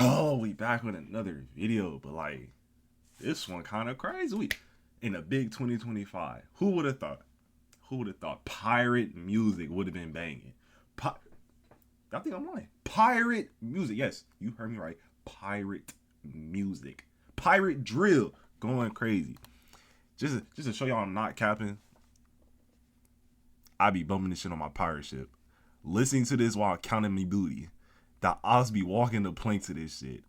Oh, we back with another video, but like this one kind of crazy. We in a big 2025. Who would have thought? Who would have thought pirate music would have been banging? I think I'm lying. Pirate music. Yes, you heard me right. Pirate music. Pirate drill going crazy. Just to show y'all I'm not capping. I be bumping this shit on my pirate ship. Listening to this while counting me booty. That I be walking the plank to this shit.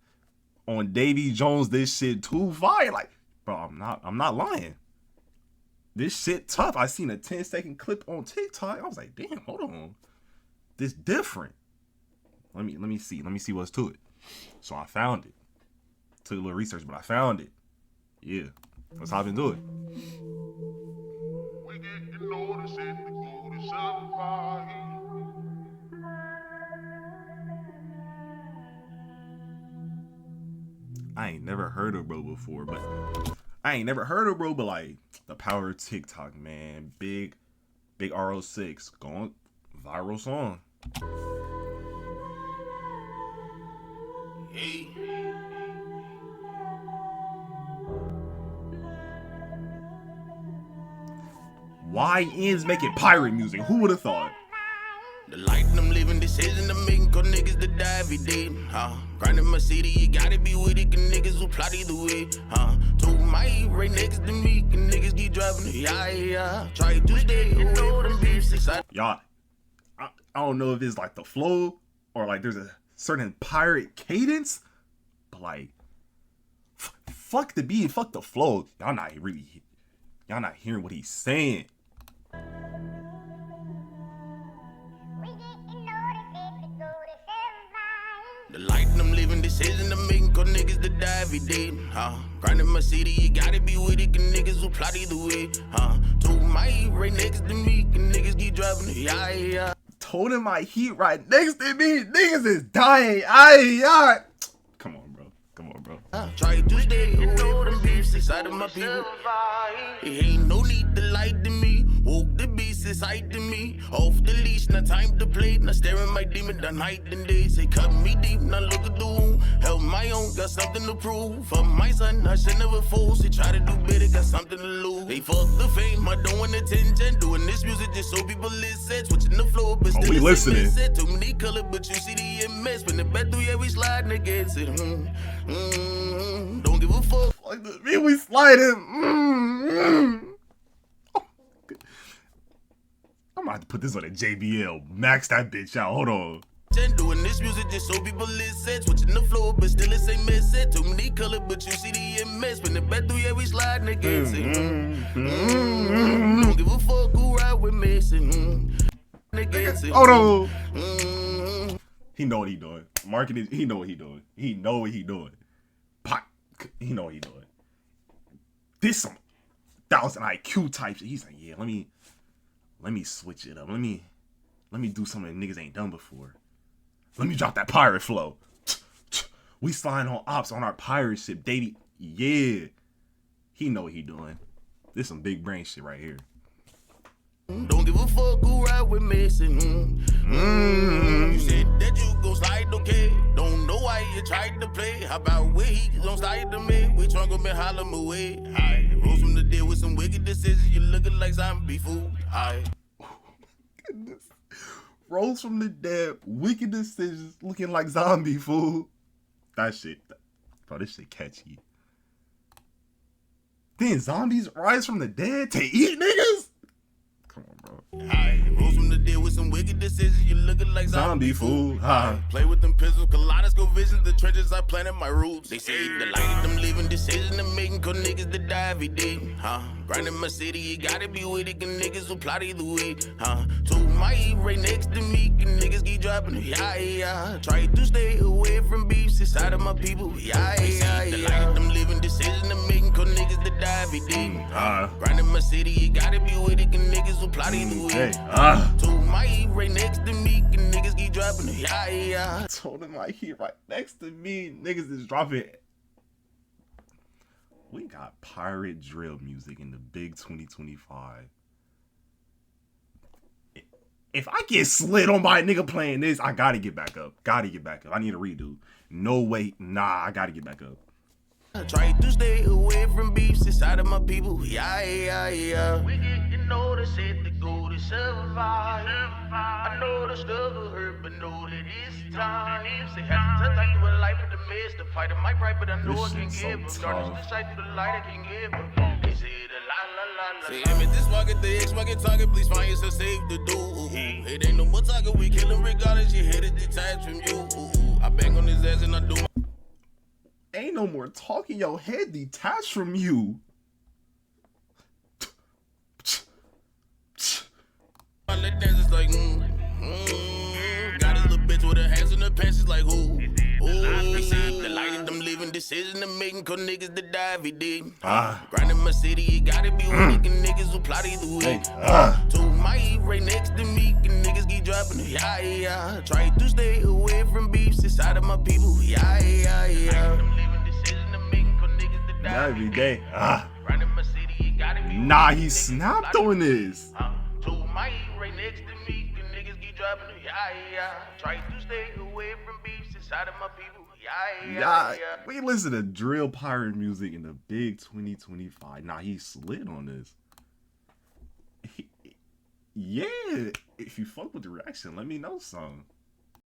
On Davy Jones, this shit too fire. Like, bro, I'm not lying. This shit tough. I seen a 10-second clip on TikTok. I was like, damn, hold on. This different. Let me see what's to it. So I found it. Took a little research, but I found it. Yeah. Let's hop into it. We get to notice it, the good is I ain't never heard of bro before, but like the power of TikTok, man. Big Ro6 going viral song. Hey. YN's making pirate music. Who would have thought? The light I'm living, decision to make, cause niggas to die every day. Grinding my city, you gotta be with it, cause niggas will plot either way. To my right next to me, cause niggas keep driving. Yeah. Try to stay away from beefs. Y'all, I don't know if it's like the flow or like there's a certain pirate cadence, but like, fuck the beat, fuck the flow. Y'all not hearing what he's saying. The light I'm living, decision to make, cause niggas to die every day. Grinding my city, you gotta be with it, cause niggas will plot either way. To my right next to me, cause niggas keep driving. Yeah. Told him my heat right next to me, niggas is dying. Yeah. Come on, bro. Try to stay away from beefs inside of my people. It ain't no need to lie to me. Woke the beast inside to me. Off the leash, now time to play. Now staring my demon done hiding days. They cut me deep, now look at the wound. Help my own, got something to prove. For my son, I should never fool. They try to do better, got something to lose. They fuck the fame, I don't want attention. Doing this music just so people listen. Switching the flow, but still we listening. Too many color, but you see the immense. When the bed through, yeah, we sliding against it. Don't give a fuck. Like the me, we sliding. I'm about to put this on a JBL. Max that bitch out. Hold on. Doing this music just so people listen. Switching the flow, but still the same message. Too many color, but you see the immense. When the bed through, yeah, we sliding against it. Don't give a fuck who ride with missing. Hold on. He know what he doing. Marketing, he know what he doing. He know what he doing. Pop, he know what he doing. This some 1,000 IQ type shit. He's like, yeah, let me switch it up. Let me do something niggas ain't done before. Let me drop that pirate flow. We sliding on ops on our pirate ship, Davey. Yeah, he know what he doing. This some big brain shit right here. Don't give a fuck who ride with missing. You said that you gon' slide, okay? Don't know why you tried to play. How about where he gon' slide to me? We trunk him and holler him away. Rose from the dead with some wicked decisions. You looking like zombie food. Goodness. Rose from the dead, wicked decisions, looking like zombie food. That shit, bro, this shit catchy. Then zombies rise from the dead to eat niggas? Come on, bro. Rose from the dead with some wicked decisions. You looking like zombie food. Play with them pistols, kaleidoscope visions. The trenches I planted my roots. They say the light them living, decision to making, cause niggas to die every day. Grinding my city, you gotta be with it, cause niggas will plot either way. To my right next to me, cause niggas keep dropping. Yeah. Try to stay away from beefs inside of my people. Yeah. The light them living, decision to making, cause niggas to die every day. Grinding my city, you gotta be with it, cause niggas will plot either way. To my right next to me, cause niggas keep dropping. Yeah. Told him like he right next to me, niggas is dropping. We got pirate drill music in the big 2025. If I get slid on by a nigga playing this, I gotta get back up. Gotta get back up. I need a redo. No way. Nah, I gotta get back up. I try to stay away from beefs inside of my people. Yeah. We getting know the shit to go to survive. I know the struggle hurt, but know that it's time. Say half the time through a life in the midst of fighting my pride, but I know I can't give up. Darkness the sight through the light, I can't give up. They say the la. Say, I'm in this pocket, the X-Pocket target, please find yourself safe to do. It ain't no more talking, we kill him regardless, your head is detached from you. I bang on his ass and I do my... Ain't no more talking, your head detached from you. I let dances like, got his little bitch with her hands in her pants, she's like, ooh. They say the light in them living decision to making, cause niggas that die every day. Grinding my city, it gotta be with niggas who plot either way. To my right next to me, and niggas keep dropping it. Yeah. Try to stay away from beefs inside of my people. Yeah. Every day. Nah, he snapped on this. Try to stay away from beefs inside of my people. Yeah. We listen to drill pirate music in the big 2025. Nah, he slid on this. Yeah. If you fuck with the reaction, let me know something.